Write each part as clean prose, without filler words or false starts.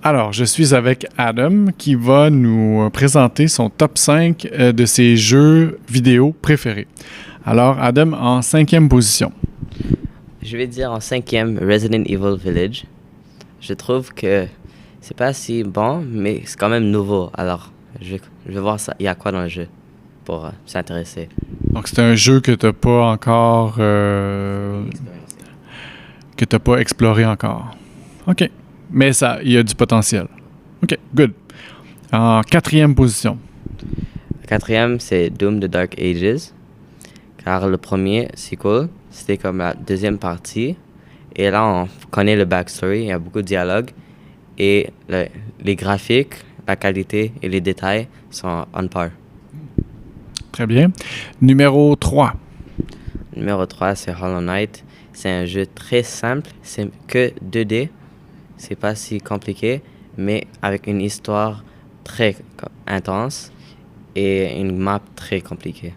Alors, je suis avec Adam qui va nous présenter son top 5 de ses jeux vidéo préférés. Alors, Adam, en 5e position. Je vais dire en 5e Resident Evil Village. Je trouve que c'est pas si bon, mais c'est quand même nouveau. Alors, je vais voir ça. Il y a quoi dans le jeu pour s'intéresser. Donc, c'est un jeu que tu n'as pas encore... que tu n'as pas exploré encore. OK. Mais ça, il y a du potentiel. OK, good. En 4e position. La 4e, c'est Doom The Dark Ages. Car le premier sequel, c'était comme la deuxième partie. Et là, on connaît le backstory, il y a beaucoup de dialogues. Et les graphiques, la qualité et les détails sont on par. Très bien. Numéro 3. Numéro 3, c'est Hollow Knight. C'est un jeu très simple, c'est que 2D. C'est pas si compliqué, mais avec une histoire très intense et une map très compliquée.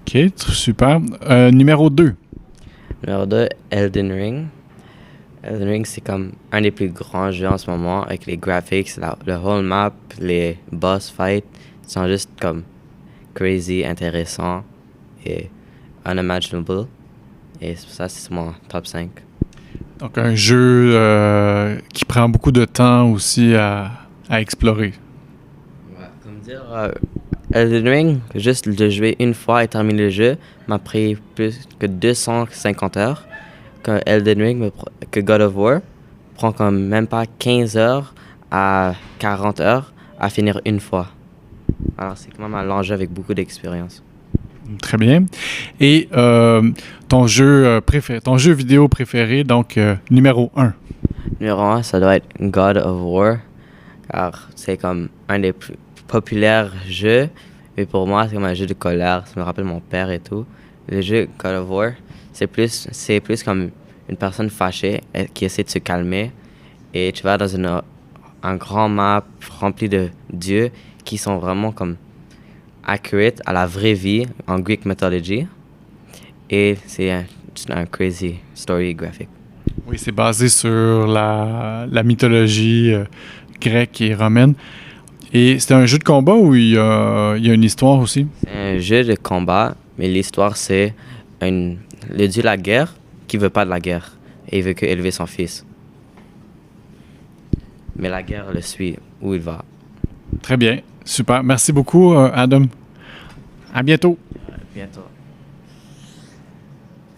OK, super. Numéro 2. Numéro 2, Elden Ring. Elden Ring, c'est comme un des plus grands jeux en ce moment avec les graphics, le whole map, les boss fights. Ils sont juste comme crazy, intéressants et unimaginable. Et ça, c'est mon top 5. Donc, un jeu qui prend beaucoup de temps aussi à explorer. Ouais, comme dire, Elden Ring, juste de jouer une fois et terminer le jeu, m'a pris plus que 250 heures. Que Elden Ring, que God of War, prend comme même pas 15 heures à 40 heures à finir une fois. Alors, c'est quand même un long jeu avec beaucoup d'expérience. Très bien. Et ton jeu vidéo préféré, donc numéro 1. Numéro 1, ça doit être God of War, car c'est comme un des plus populaires jeux. Et pour moi, c'est comme un jeu de colère. Ça me rappelle mon père et tout. Le jeu God of War, c'est plus comme une personne fâchée qui essaie de se calmer. Et tu vas dans un grand map rempli de dieux qui sont vraiment comme accurate à la vraie vie en Greek mythology. Et c'est un crazy story graphique. Oui, c'est basé sur la mythologie grecque et romaine. Et c'est un jeu de combat où il y a une histoire aussi? C'est un jeu de combat, mais l'histoire, c'est le dieu de la guerre qui veut pas de la guerre et il veut que élever son fils. Mais la guerre le suit où il va. Très bien. Super. Merci beaucoup, Adam. À bientôt. Bientôt.